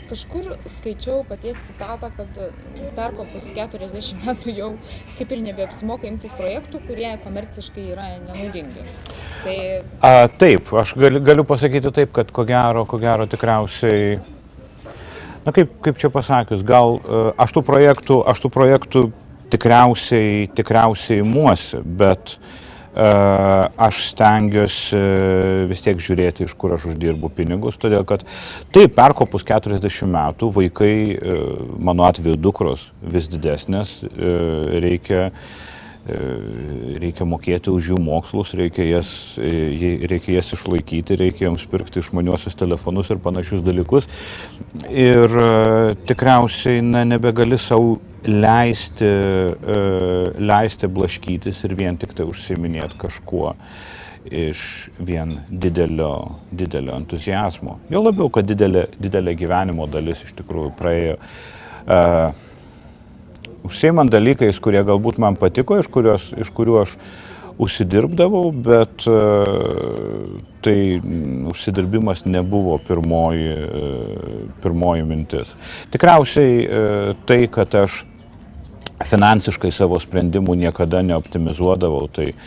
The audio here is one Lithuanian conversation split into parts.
kažkur skaičiau paties citatą, kad perkopus 40 metų jau kaip ir nebeapsimoka imtis projektų, kurie komerciškai yra nenaudingi. Taip, aš galiu pasakyti taip, kad ko gero tikriausiai, na kaip čia pasakius, gal aš tų projektų tikriausiai imuosi, bet aš stengiuosi vis tiek žiūrėti, iš kur aš uždirbu pinigus, todėl kad taip, perkopus 40 metų, vaikai, mano atveju dukros, vis didesnės, reikia mokėti už jų mokslus, reikia jas išlaikyti, reikia joms pirkti išmaniuosius telefonus ir panašius dalykus. Ir tikriausiai nebegali savo leisti blaškytis ir vien tik tai užsiiminėti kažkuo iš vien didelio entuziazmo. Jo labiau, kad didelė gyvenimo dalis iš tikrųjų praėjo užsiimant dalykais, kurie galbūt man patiko, iš kurių aš užsidirbdavau, bet tai užsidirbimas nebuvo pirmoji mintis. Tikriausiai tai, kad aš finansiškai savo sprendimų niekada neoptimizuodavau, tai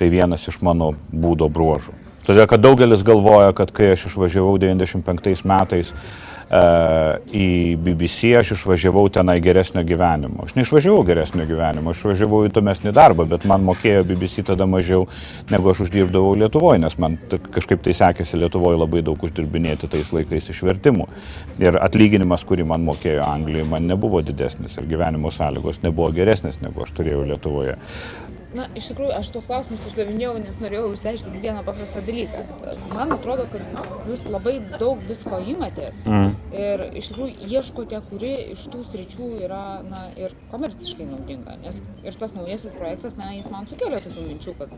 vienas iš mano būdo bruožų. Todėl, kad daugelis galvoja, kad kai aš išvažiavau 95 metais į BBC, aš išvažiavau tenai geresnio gyvenimo. Aš neišvažiavau geresnio gyvenimo, aš išvažiavau į įdomesnį darbą, bet man mokėjo BBC tada mažiau, negu aš uždirbdavau Lietuvoje, nes man kažkaip tai sekėsi Lietuvoje labai daug uždirbinėti tais laikais iš vertimų. Ir atlyginimas, kurį man mokėjo Anglijoje, man nebuvo didesnis ir gyvenimo sąlygos nebuvo geresnės, negu aš turėjau Lietuvoje. Na, iš tikrųjų, aš tos klausimus uždavinėjau, nes norėjau išsiaiškinti vieną paprastą dalyką. Man atrodo, kad jūs labai daug visko imatės ir iš tikrųjų ieškote, kuri iš tų sričių yra, na, ir komerciškai naudinga. Nes ir tas naujasis projektas, na, jis man sukėlė tokių minčių, kad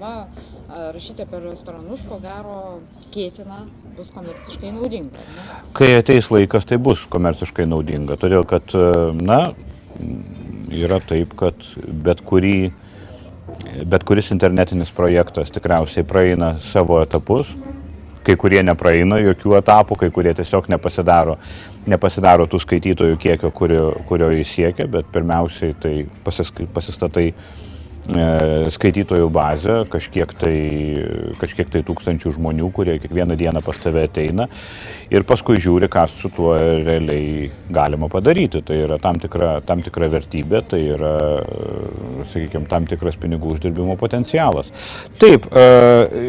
rašyti apie restoranus, ko gero, tikėtina, bus komerciškai naudinga. Ne? Kai ateis laikas, tai bus komerciškai naudinga, todėl kad, na, yra taip, kad bet kuris internetinis projektas tikriausiai praeina savo etapus, kai kurie nepraeina jokių etapų, kai kurie tiesiog nepasidaro tų skaitytojų kiekio, kurio jis siekia, bet pirmiausiai tai pasistatai skaitytojų bazę, kažkiek tai tūkstančių žmonių, kurie kiekvieną dieną pas tave ateina ir paskui žiūri, ką su tuo realiai galima padaryti. Tai yra tam tikra vertybė, tai yra, sakykime, tam tikras pinigų uždirbimo potencialas. Taip,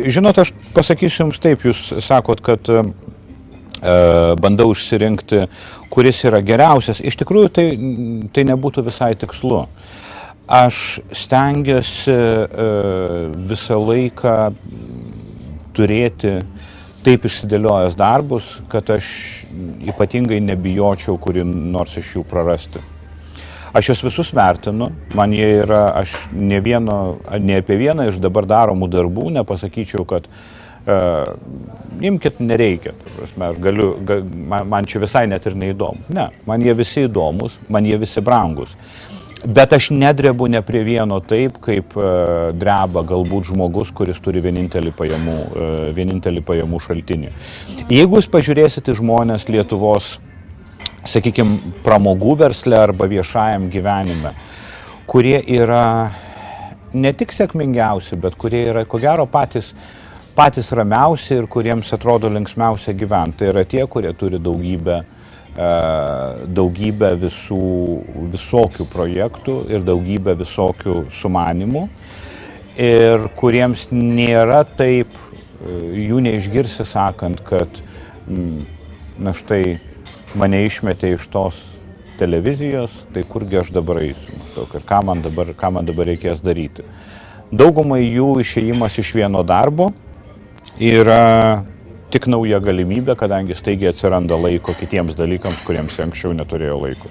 žinot, aš pasakysiu jums taip, jūs sakot, kad bandau išsirinkti, kuris yra geriausias. Iš tikrųjų, tai nebūtų visai tikslu. Aš stengiuosi visą laiką turėti taip išsidėliojęs darbus, kad aš ypatingai nebijočiau kurį nors iš jų prarasti. Aš juos visus vertinu, man jie yra, aš ne apie vieną iš dabar daromų darbų nepasakyčiau, kad imkit nereikia. Man čia visai net ir neįdomu. Ne, man jie visi įdomus, man jie visi brangus. Bet aš nedrebu ne prie vieno taip, kaip dreba galbūt žmogus, kuris turi vienintelį pajamų šaltinį. Jeigu jūs pažiūrėsite žmonės Lietuvos, sakykime, pramogų versle arba viešajam gyvenime, kurie yra ne tik sėkmingiausi, bet kurie yra, ko gero, patys ramiausi ir kuriems atrodo linksmiausia gyventi, tai yra tie, kurie turi daugybę visokių projektų ir daugybę visokių sumanimų ir kuriems nėra taip, jų neišgirsi sakant, kad na štai mane išmetė iš tos televizijos, tai kurgi aš dabar eisiu ir ką man dabar reikės daryti. Daugumai jų išėjimas iš vieno darbo yra tik nauja galimybė, kadangi staigiai atsiranda laiko kitiems dalykams, kuriems anksčiau neturėjo laiko.